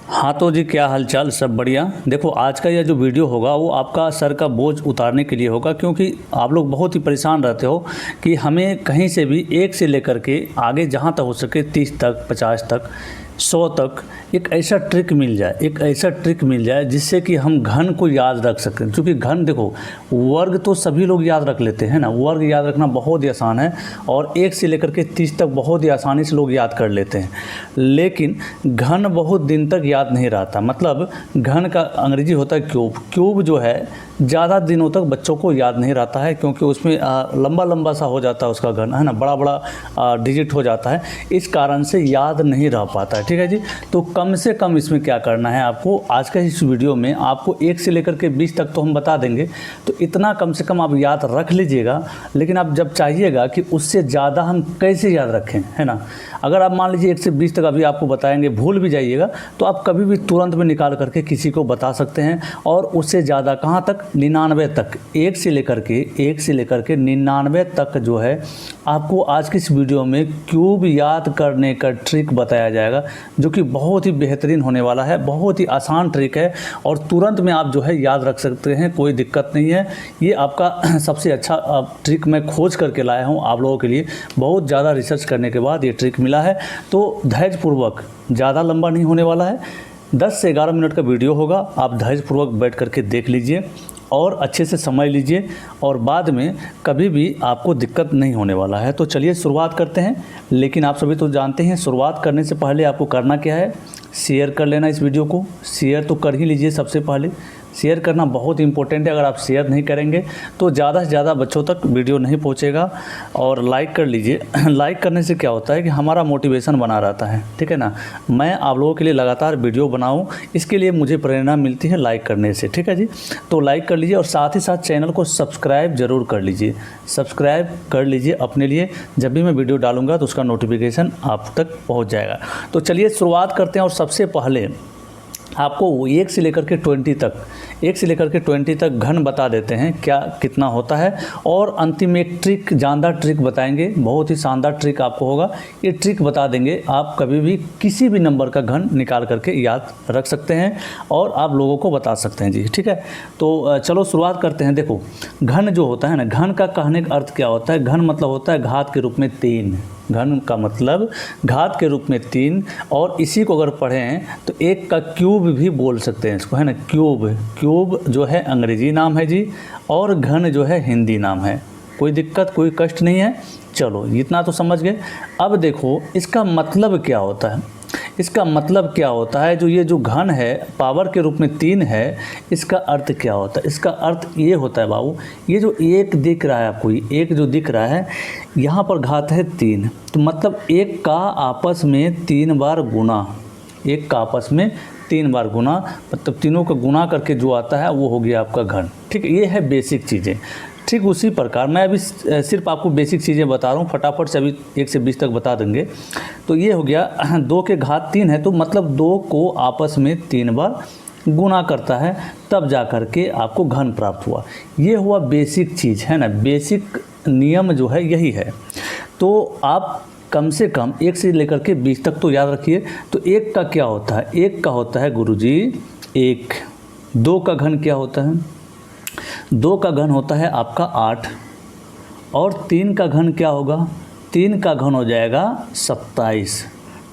हाँ तो जी, क्या हालचाल, सब बढ़िया। देखो, आज का यह जो वीडियो होगा वो आपका सर का बोझ उतारने के लिए होगा, क्योंकि आप लोग बहुत ही परेशान रहते हो कि हमें कहीं से भी एक से लेकर के आगे जहाँ तक हो सके 30 तक, 50 तक, 100 तक एक ऐसा ट्रिक मिल जाए जिससे कि हम घन को याद रख सकें। क्योंकि घन, देखो, वर्ग तो सभी लोग याद रख लेते हैं ना, वर्ग याद रखना बहुत ही आसान है और 1 से लेकर के 30 तक बहुत ही आसानी से लोग याद कर लेते हैं। लेकिन घन बहुत दिन तक याद नहीं रहता। मतलब घन का अंग्रेजी होता है क्यूब जो है ज़्यादा दिनों तक बच्चों को याद नहीं रहता है, क्योंकि उसमें लंबा लंबा सा हो जाता है उसका घन, है ना, बड़ा बड़ा डिजिट हो जाता है, इस कारण से याद नहीं रह पाता है। ठीक है जी। तो कम से कम इसमें क्या करना है आपको, आज का इस वीडियो में आपको 1 से लेकर के 20 तक तो हम बता देंगे, तो इतना कम से कम आप याद रख लीजिएगा। लेकिन आप जब चाहिएगा कि उससे ज़्यादा हम कैसे याद रखें, है ना, अगर आप मान लीजिए 1 से 20 तक अभी आपको बताएंगे, भूल भी जाइएगा, तो आप कभी भी तुरंत में निकाल करके किसी को बता सकते हैं। और उससे ज़्यादा कहाँ तक, 99 तक, 1 से लेकर के 99 तक जो है आपको आज की इस वीडियो में क्यूब याद करने का ट्रिक बताया जाएगा, जो कि बहुत ही बेहतरीन होने वाला है। बहुत ही आसान ट्रिक है और तुरंत में आप जो है याद रख सकते हैं, कोई दिक्कत नहीं है। ये आपका सबसे अच्छा ट्रिक मैं खोज करके लाया हूँ आप लोगों के लिए। बहुत ज़्यादा रिसर्च करने के बाद ये ट्रिक मिला है, तो धैर्यपूर्वक, ज़्यादा लंबा नहीं होने वाला है, 10 से 11 मिनट का वीडियो होगा। आप धैर्यपूर्वक बैठ करके देख लीजिए और अच्छे से समझ लीजिए, और बाद में कभी भी आपको दिक्कत नहीं होने वाला है। तो चलिए शुरुआत करते हैं। लेकिन आप सभी तो जानते हैं, शुरुआत करने से पहले आपको करना क्या है, शेयर कर लेना इस वीडियो को। शेयर तो कर ही लीजिए, सबसे पहले शेयर करना बहुत इंपॉर्टेंट है। अगर आप शेयर नहीं करेंगे तो ज़्यादा से ज़्यादा बच्चों तक वीडियो नहीं पहुंचेगा। और लाइक कर लीजिए। लाइक करने से क्या होता है कि हमारा मोटिवेशन बना रहता है, ठीक है ना। मैं आप लोगों के लिए लगातार वीडियो बनाऊं, इसके लिए मुझे प्रेरणा मिलती है लाइक करने से, ठीक है जी। तो लाइक कर लीजिए और साथ ही साथ चैनल को सब्सक्राइब ज़रूर कर लीजिए। सब्सक्राइब कर लीजिए अपने लिए, जब भी मैं वीडियो डालूँगा तो उसका नोटिफिकेशन आप तक पहुँच जाएगा। तो चलिए शुरुआत करते हैं। और सबसे पहले आपको 1 से लेकर के 20 तक घन बता देते हैं क्या कितना होता है, और अंतिम में एक ट्रिक, जानदार ट्रिक बताएंगे। बहुत ही शानदार ट्रिक आपको होगा, ये ट्रिक बता देंगे, आप कभी भी किसी भी नंबर का घन निकाल करके याद रख सकते हैं और आप लोगों को बता सकते हैं जी, ठीक है। तो चलो शुरुआत करते हैं। देखो, घन जो होता है ना, घन का कहने का अर्थ क्या होता है, घन मतलब होता है घात के रूप में 3। घन का मतलब घात के रूप में 3, और इसी को अगर पढ़ें तो 1 का क्यूब भी बोल सकते हैं इसको, है ना। क्यूब जो है अंग्रेजी नाम है जी, और घन जो है हिंदी नाम है। कोई दिक्कत, कोई कष्ट नहीं है। चलो इतना तो समझ गए। अब देखो इसका मतलब क्या होता है। इसका मतलब क्या होता है, जो ये जो घन है पावर के रूप में 3 है, इसका अर्थ क्या होता है। इसका अर्थ ये होता है बाबू, ये जो 1 दिख रहा है आपको, ये 1 जो दिख रहा है, यहाँ पर घात है 3, तो मतलब 1 का आपस में 3 बार गुना, 1 का आपस में 3 बार गुना, मतलब तीनों का गुना करके जो आता है वो हो गया आपका घन, ठीक है। ये है बेसिक चीज़ें। ठीक उसी प्रकार मैं अभी सिर्फ आपको बेसिक चीज़ें बता रहा हूँ, फटाफट से अभी 1 से 20 तक बता देंगे। तो ये हो गया 2 के घात 3 है, तो मतलब 2 को आपस में 3 बार गुना करता है, तब जा कर के आपको घन प्राप्त हुआ। ये हुआ बेसिक चीज़, है ना। बेसिक नियम जो है यही है। तो आप कम से कम 1 से लेकर के 20 तक तो याद रखिए। तो 1 का क्या होता है, 1 का होता है गुरुजी 1। 2 का घन क्या होता है, 2 का घन होता है आपका 8, और 3 का घन क्या होगा, 3 का घन हो जाएगा 27,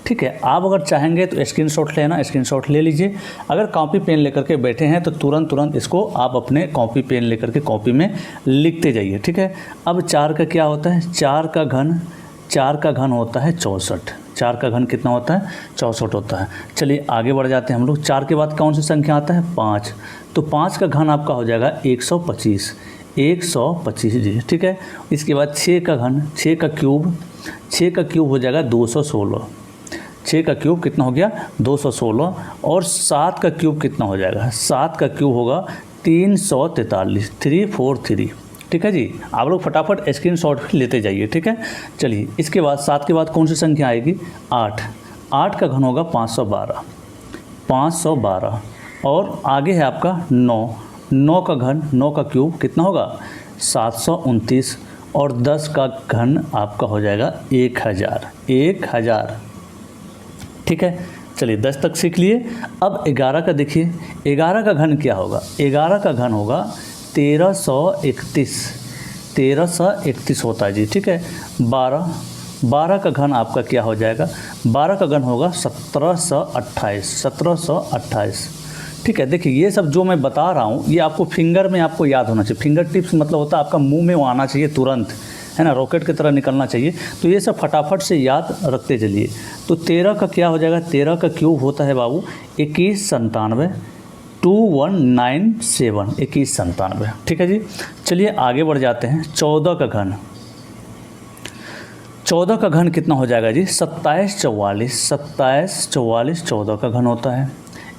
ठीक है। आप अगर चाहेंगे तो स्क्रीनशॉट लेना, स्क्रीनशॉट ले लीजिए। अगर कॉपी पेन लेकर के बैठे हैं तो तुरंत इसको आप अपने कॉपी पेन लेकर के कॉपी में लिखते जाइए, ठीक है। अब 4 का क्या होता है, 4 का घन होता है 64। 4 का घन कितना होता है, 64 होता है। चलिए आगे बढ़ जाते हैं हम लोग। 4 के बाद कौन सी संख्या आता है, 5, तो 5 का घन आपका हो जाएगा 125 जी, ठीक है। इसके बाद 6 का घन, 6 का क्यूब हो जाएगा 216। 6 का क्यूब कितना हो गया, 216। और 7 का क्यूब कितना हो जाएगा, 7 का क्यूब होगा 343, 343, ठीक है जी। आप लोग फटाफट स्क्रीनशॉट लेते जाइए, ठीक है। चलिए इसके बाद 7 के बाद कौन सी संख्या आएगी, 8 का घन होगा 512, और आगे है आपका 9 का घन, 9 का क्यूब कितना होगा 729, और 10 का घन आपका हो जाएगा 1000, ठीक है। चलिए 10 तक सीख लिए। अब 11 का देखिए, 11 का घन क्या होगा? 11 का घन होगा 1331, 1331 होता है जी, ठीक है। 12 का घन आपका क्या हो जाएगा? 12 का घन होगा 1728, 1728, ठीक है। देखिए ये सब जो मैं बता रहा हूँ ये आपको फिंगर में आपको याद होना चाहिए। फिंगर टिप्स मतलब होता है आपका मुंह में वो आना चाहिए तुरंत, है ना, रॉकेट की तरह निकलना चाहिए। तो ये सब फटाफट से याद रखते चलिए। तो 13 का क्या हो जाएगा? 13 का क्यूब होता है बाबू 2197, 2197, 2197, ठीक है जी। चलिए आगे बढ़ जाते हैं। 14 का घन, 14 का घन कितना हो जाएगा जी? 2744, 2744 14 का घन होता है।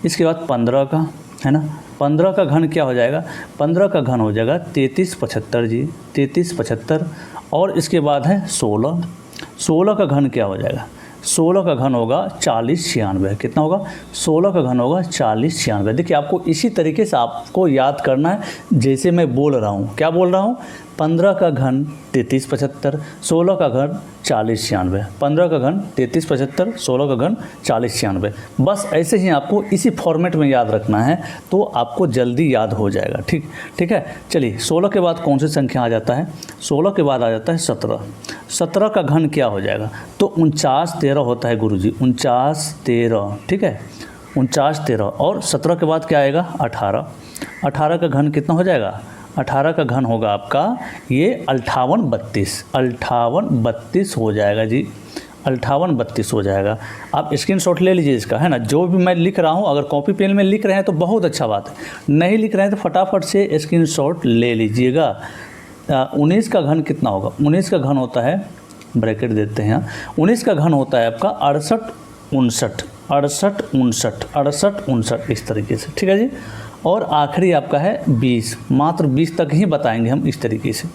इसके बाद 15 का, है ना, 15 का घन क्या हो जाएगा? 15 का घन हो जाएगा 3375 जी, 3375। और इसके बाद है 16, 16 का घन क्या हो जाएगा? 16 का घन होगा 4096, कितना होगा? 16 का घन होगा 4096। देखिए आपको इसी तरीके से आपको याद करना है जैसे मैं बोल रहा हूँ। क्या बोल रहा हूँ? 15 का घन 3375, 16 का घन 4096, 15 का घन 3375, 16 का घन 4096। बस ऐसे ही आपको इसी फॉर्मेट में याद रखना है तो आपको जल्दी याद हो जाएगा, ठीक है। चलिए 16 के बाद कौन सी संख्या आ जाता है? 16 के बाद आ जाता है 17। 17 का घन क्या हो जाएगा? तो 4913 होता है गुरुजी, 4913, ठीक है, 4913। और 17 के बाद क्या आएगा? 18। 18 का घन कितना हो जाएगा? 18 का घन होगा आपका ये 5832, 5832 हो जाएगा जी, 5832 हो जाएगा। आप स्क्रीनशॉट ले लीजिए इसका, है ना। जो भी मैं लिख रहा हूँ अगर कॉपी पेन में लिख रहे हैं तो बहुत अच्छा बात है, नहीं लिख रहे हैं तो फटाफट से स्क्रीनशॉट ले लीजिएगा। 19 का घन कितना होगा? 19 का घन होता है, ब्रैकेट देते हैं, 19 का घन होता है आपका 68 59, 68 59, 68 59, इस तरीके से, ठीक है जी। और आखिरी आपका है 20, मात्र 20 तक ही बताएंगे हम इस तरीके से।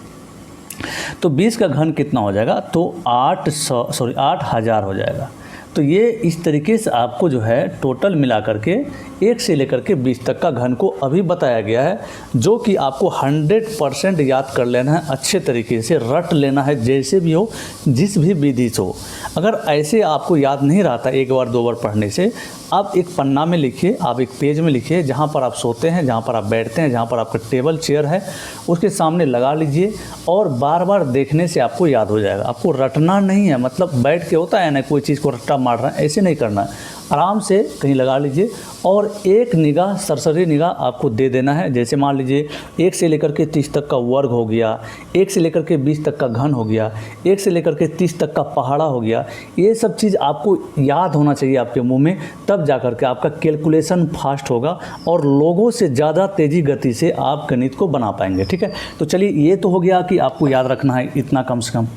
तो 20 का घन कितना हो जाएगा? तो 8000 हो जाएगा। तो ये इस तरीके से आपको जो है टोटल मिला करके 1 से लेकर के 20 तक का घन को अभी बताया गया है, जो कि आपको 100% याद कर लेना है, अच्छे तरीके से रट लेना है, जैसे भी हो, जिस भी विधि से हो। अगर ऐसे आपको याद नहीं रहता एक बार दो बार पढ़ने से, आप एक पन्ना में लिखिए, आप एक पेज में लिखिए, जहाँ पर आप सोते हैं, जहाँ पर आप बैठते हैं, जहाँ पर आपका टेबल चेयर है उसके सामने लगा लीजिए और बार बार देखने से आपको याद हो जाएगा। आपको रटना नहीं है, मतलब बैठ के होता है ना कोई चीज़ को रट्टा मार रहा है, ऐसे नहीं करना है। आराम से कहीं लगा लीजिए और एक निगाह, सरसरी निगाह आपको दे देना है। जैसे मान लीजिए 1 से लेकर के 30 तक का वर्ग हो गया, 1 से लेकर के 20 तक का घन हो गया, 1 से लेकर के 30 तक का पहाड़ा हो गया। ये सब चीज़ आपको याद होना चाहिए आपके मुंह में, तब जा कर के आपका कैलकुलेशन फास्ट होगा और लोगों से ज़्यादा तेज़ी गति से आप गणित को बना पाएंगे, ठीक है। तो चलिए ये तो हो गया कि आपको याद रखना है इतना कम से कम।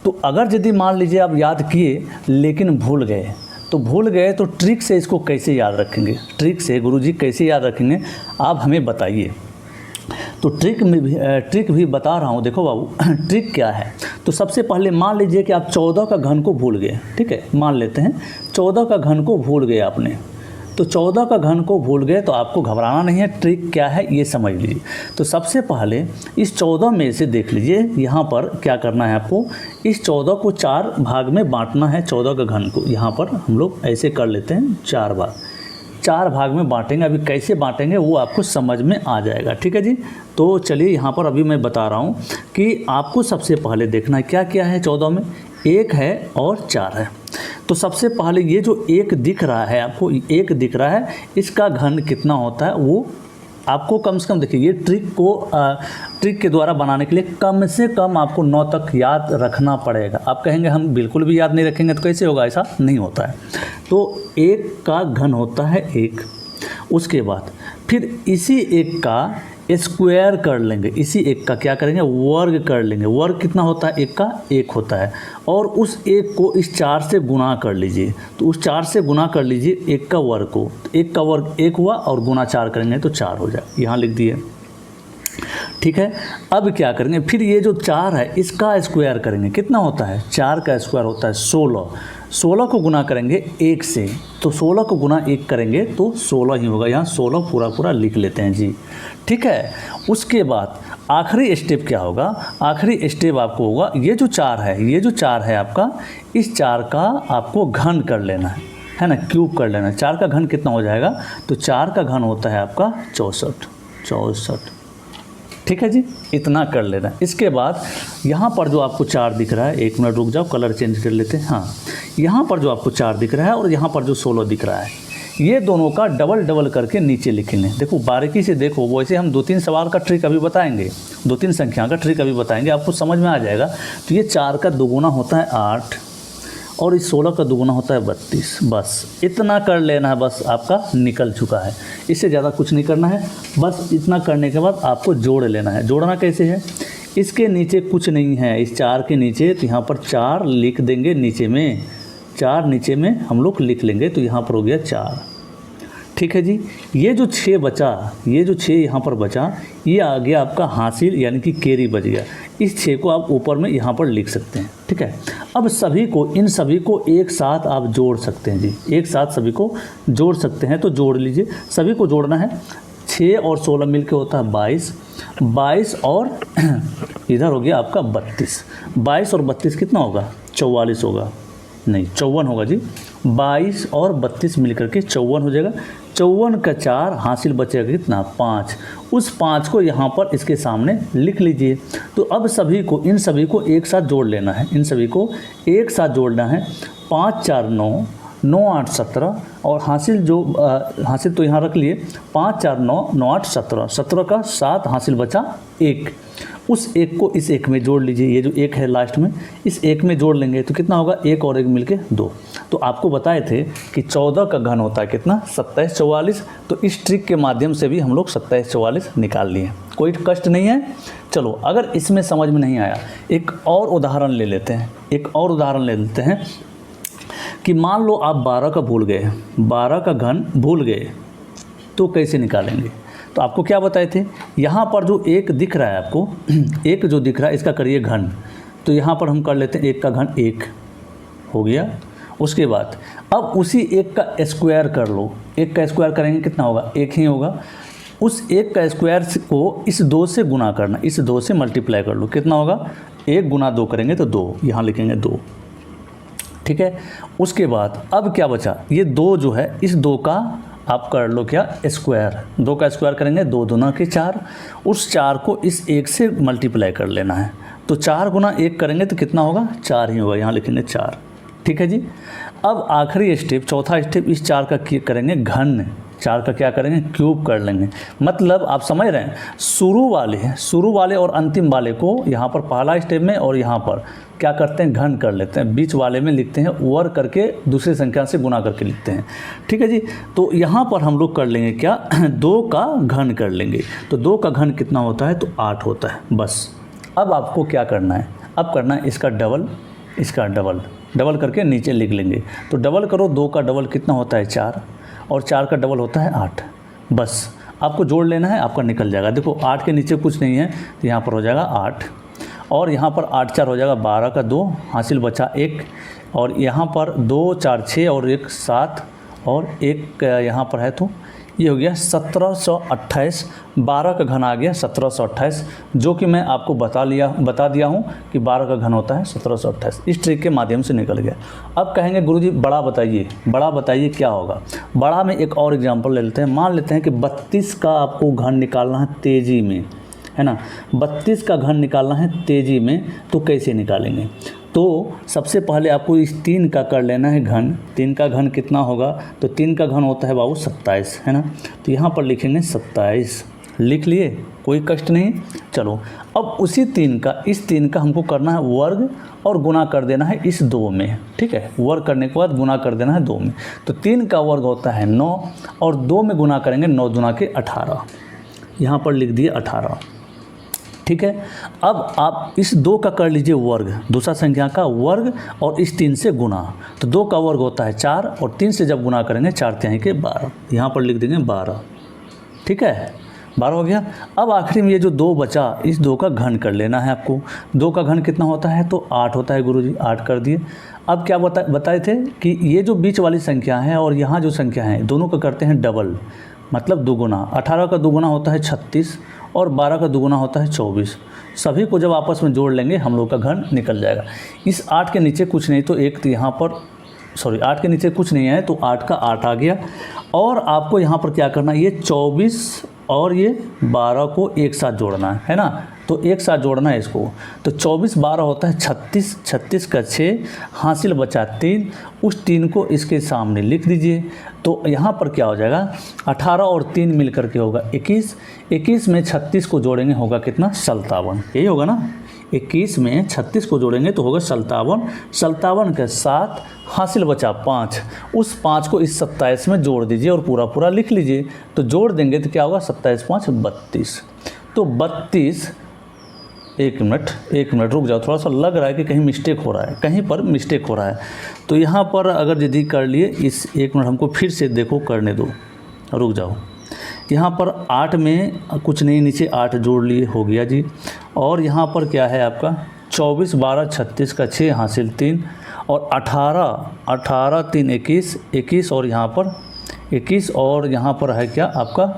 तो अगर यदि मान लीजिए आप याद किए लेकिन भूल गए, तो ट्रिक से इसको कैसे याद रखेंगे? ट्रिक से गुरुजी कैसे याद रखेंगे आप हमें बताइए। तो ट्रिक भी बता रहा हूँ, देखो बाबू ट्रिक क्या है। तो सबसे पहले मान लीजिए कि आप 14 का घन को भूल गए, ठीक है, मान लेते हैं 14 का घन को भूल गए आपने। तो 14 का घन को भूल गए तो आपको घबराना नहीं है, ट्रिक क्या है ये समझ लीजिए। तो सबसे पहले इस 14 में से देख लीजिए, यहाँ पर क्या करना है आपको, इस 14 को 4 भाग में बांटना है। 14 का घन को यहाँ पर हम लोग ऐसे कर लेते हैं, 4 भाग में बांटेंगे। अभी कैसे बांटेंगे वो आपको समझ में आ जाएगा, ठीक है जी। तो चलिए यहाँ पर अभी मैं बता रहा हूँ कि आपको सबसे पहले देखना है क्या क्या है 14 में, 1 है और 4 है। तो सबसे पहले ये जो 1 दिख रहा है आपको, 1 दिख रहा है, इसका घन कितना होता है वो आपको कम से कम देखिए। ये ट्रिक के द्वारा बनाने के लिए कम से कम आपको 9 तक याद रखना पड़ेगा। आप कहेंगे हम बिल्कुल भी याद नहीं रखेंगे तो कैसे होगा, ऐसा नहीं होता है। तो 1 का घन होता है 1, उसके बाद फिर इसी 1 का स्क्वायर कर लेंगे, इसी 1 का क्या करेंगे, वर्ग कर लेंगे। वर्ग कितना होता है, 1 का 1 होता है, और उस 1 को इस 4 से गुना कर लीजिए। तो उस 4 से गुना कर लीजिए 1 का वर्ग को, 1 का वर्ग 1 हुआ और गुना 4 करेंगे तो 4 हो जाए, यहाँ लिख दिए, ठीक है। अब क्या करेंगे, फिर ये जो 4 है इसका स्क्वायर करेंगे। कितना होता है, 4 का स्क्वायर होता है 16। 16 को गुना करेंगे 1 से, तो 16 को गुना 1 करेंगे तो 16 ही होगा। यहाँ 16 पूरा लिख लेते हैं जी, ठीक है। उसके बाद आखिरी स्टेप क्या होगा, आखिरी स्टेप आपको होगा ये जो 4 है, ये जो 4 है आपका, इस 4 का आपको घन कर लेना है। है ना, क्यूब कर लेना। 4 का घन कितना हो जाएगा, तो 4 का घन होता है आपका 64। ठीक है जी, इतना कर लेना। इसके बाद यहाँ पर जो आपको 4 दिख रहा है, 1 मिनट रुक जाओ, कलर चेंज कर लेते हैं। हाँ, यहाँ पर जो आपको 4 दिख रहा है और यहाँ पर जो 16 दिख रहा है, ये दोनों का डबल करके नीचे लिखेंगे। देखो बारीकी से देखो, वैसे हम 2-3 सवाल का ट्रिक अभी बताएंगे, 2-3 संख्या का ट्रिक अभी बताएंगे, आपको समझ में आ जाएगा। तो ये 4 का दुगुना होता है 8 और इस 16 का दुगुना होता है 32। बस इतना कर लेना है, बस आपका निकल चुका है। इससे ज़्यादा कुछ नहीं करना है। बस इतना करने के बाद आपको जोड़ लेना है। जोड़ना कैसे है, इसके नीचे कुछ नहीं है, इस 4 के नीचे, तो यहाँ पर 4 लिख देंगे नीचे में, 4 नीचे में हम लोग लिख लेंगे, तो यहाँ पर हो गया 4। ठीक है जी। ये जो 6 बचा, ये जो 6 यहाँ पर बचा, ये आ गया आपका हासिल, यानी कि कैरी बच गया। इस 6 को आप ऊपर में यहाँ पर लिख सकते हैं। ठीक है, अब सभी को, इन सभी को एक साथ आप जोड़ सकते हैं जी, एक साथ सभी को जोड़ सकते हैं। तो जोड़ लीजिए, सभी को जोड़ना है। 6 और 16 मिलके होता है 22 और इधर हो गया आपका 32। 22 और 32 कितना होगा, 44 होगा, नहीं 54 होगा जी। 22 और 32 मिलकर के 54 हो जाएगा। 54 का 4 हासिल बचेगा कितना, 5। उस 5 को यहाँ पर इसके सामने लिख लीजिए। तो अब सभी को, इन सभी को एक साथ जोड़ लेना है, इन सभी को एक साथ जोड़ना है। 5 4 9, 9 8 17 और हासिल जो हासिल तो यहाँ रख लिए, 5 4 9, 9 8 17, 17 का 7 हासिल बचा 1। उस 1 को इस 1 में जोड़ लीजिए, ये जो 1 है लास्ट में, इस 1 में जोड़ लेंगे तो कितना होगा, 1 और 1 मिलके 2। तो आपको बताए थे कि 14 का घन होता है कितना, 27 44। तो इस ट्रिक के माध्यम से भी हम लोग 27 44 निकाल लिए, कोई कष्ट नहीं है। चलो, अगर इसमें समझ में नहीं आया, एक और उदाहरण ले लेते हैं, एक और उदाहरण ले लेते हैं कि मान लो आप 12 का भूल गए, 12 का घन भूल गए, तो कैसे निकालेंगे। तो आपको क्या बताए थे, यहाँ पर जो 1 दिख रहा है आपको, 1 जो दिख रहा है, इसका करिए घन। तो यहाँ पर हम कर लेते हैं 1 का घन 1 हो गया। उसके बाद अब उसी 1 का स्क्वायर कर लो, 1 का स्क्वायर करेंगे कितना होगा, 1 ही होगा। उस 1 का स्क्वायर को इस 2 से गुना करना, इस 2 से मल्टीप्लाई कर लो, कितना होगा, 1 गुना 2 करेंगे तो 2, यहाँ लिखेंगे 2। ठीक है, उसके बाद अब क्या बचा, ये 2 जो है, इस 2 का आप कर लो क्या, स्क्वायर। 2 का स्क्वायर करेंगे 2 दूना के 4, उस 4 को इस 1 से मल्टीप्लाई कर लेना है। तो 4 गुना 1 करेंगे तो कितना होगा, 4 ही होगा, यहाँ लिखेंगे 4। ठीक है जी। अब आखिरी स्टेप, चौथा स्टेप, इस 4 का करेंगे घन, 4 का क्या करेंगे, क्यूब कर लेंगे। मतलब आप समझ रहे हैं, शुरू वाले और अंतिम वाले को यहाँ पर पहला स्टेप में और यहाँ पर क्या करते हैं, घन कर लेते हैं। बीच वाले में लिखते हैं वर्ग करके, दूसरी संख्या से गुना करके लिखते हैं। ठीक है जी। तो यहाँ पर हम लोग कर लेंगे क्या, 2 का घन कर लेंगे। तो 2 का घन कितना होता है, तो 8 होता है। बस अब आपको क्या करना है, अब करना है इसका डबल, इसका डबल करके नीचे लिख लेंगे। तो डबल करो, 2 का डबल कितना होता है, 4, और 4 का डबल होता है 8। बस आपको जोड़ लेना है, आपका निकल जाएगा। देखो 8 के नीचे कुछ नहीं है, तो यहाँ पर हो जाएगा 8, और यहाँ पर 8 4 हो जाएगा 12 का 2 हासिल बचा 1, और यहाँ पर 2 4 6 और 1 7, और 1 यहाँ पर है, तो ये हो गया 1728। 12 का घन आ गया 1728, जो कि मैं आपको बता दिया हूँ कि 12 का घन होता है 1728। इस ट्रिक के माध्यम से निकल गया। अब कहेंगे गुरुजी बड़ा बताइए क्या होगा। बड़ा में एक और एग्जांपल ले लेते हैं। मान लेते हैं कि 32 का आपको घन निकालना है तेज़ी में, है ना, 32 का घन निकालना है तेज़ी में, तो कैसे निकालेंगे। तो सबसे पहले आपको इस 3 का कर लेना है घन। 3 का घन कितना होगा, तो 3 का घन होता है बाबू 27, है ना। तो यहाँ पर लिखेंगे 27, लिख लिए, कोई कष्ट नहीं। चलो, अब उसी 3 का, इस 3 का हमको करना है वर्ग और गुना कर देना है इस 2 में। ठीक है, वर्ग करने के बाद गुना कर देना है 2 में। तो 3 का वर्ग होता है 9, और 2 में गुना करेंगे 9 दूना के 18, यहाँ पर लिख दिए 18। ठीक है, अब आप इस 2 का कर लीजिए वर्ग, दूसरा संख्या का वर्ग, और इस 3 से गुना। तो 2 का वर्ग होता है 4, और 3 से जब गुना करेंगे 4 तिहाई के 12, यहाँ पर लिख देंगे 12। ठीक है, 12 हो गया। अब आखिरी में ये जो 2 बचा, इस 2 का घन कर लेना है आपको। 2 का घन कितना होता है, तो 8 होता है गुरुजी, 8 कर दिए। अब क्या बताए थे कि ये जो बीच वाली संख्या है और यहाँ जो संख्या है, दोनों का करते हैं डबल, मतलब दुगुना। 18 का दुगुना होता है 36, और 12 का दुगुना होता है 24। सभी को जब आपस में जोड़ लेंगे हम लोग का घन निकल जाएगा। इस 8 के नीचे कुछ नहीं, तो एक तो यहाँ पर सॉरी 8 के नीचे कुछ नहीं है, तो 8 का 8 आ गया। और आपको यहाँ पर क्या करना है, ये 24 और ये 12 को एक साथ जोड़ना है ना, तो एक साथ जोड़ना है इसको। तो 24 12 होता है 36, 36 का 6, हासिल बचा 3, उस 3 को इसके सामने लिख दीजिए। तो यहाँ पर क्या हो जाएगा, 18 और 3 मिल करके होगा 21, 21 में 36 को जोड़ेंगे होगा कितना, 57, यही होगा ना। 21 में 36 को जोड़ेंगे तो होगा 57, 57 के साथ हासिल बचा 5, उस 5 को इस 27 में जोड़ दीजिए और पूरा पूरा लिख लीजिए। तो जोड़ देंगे तो क्या होगा, 27 5 32। तो 32, एक मिनट रुक जाओ, थोड़ा सा लग रहा है कि कहीं मिस्टेक हो रहा है, कहीं पर मिस्टेक हो रहा है। तो यहाँ पर अगर यदि कर लिए, इस 1 मिनट हमको फिर से देखो करने दो, रुक जाओ। यहाँ पर 8 में कुछ नहीं, नीचे 8 जोड़ लिए, हो गया जी। और यहाँ पर क्या है आपका 24 12 36 का 6 हासिल 3 और 18 3 21 और यहाँ पर 21 और यहाँ पर है क्या आपका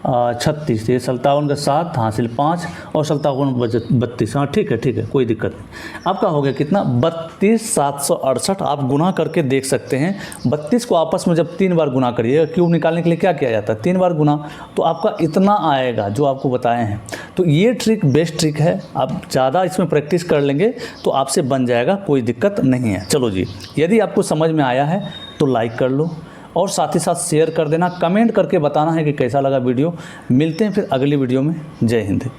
36, ये 57 का 7 हासिल 5 और 57 32। हाँ ठीक है, कोई दिक्कत नहीं। आपका हो गया कितना, 32 768। आप गुना करके देख सकते हैं। 32 को आपस में जब 3 बार गुना करिए, क्यूब निकालने के लिए क्या किया जाता है, 3 बार गुना, तो आपका इतना आएगा जो आपको बताए हैं। तो ये ट्रिक बेस्ट ट्रिक है, आप ज़्यादा इसमें प्रैक्टिस कर लेंगे तो आपसे बन जाएगा, कोई दिक्कत नहीं है। चलो जी, यदि आपको समझ में आया है तो लाइक कर लो और साथ ही साथ शेयर कर देना, कमेंट करके बताना है कि कैसा लगा वीडियो। मिलते हैं फिर अगली वीडियो में। जय हिंद।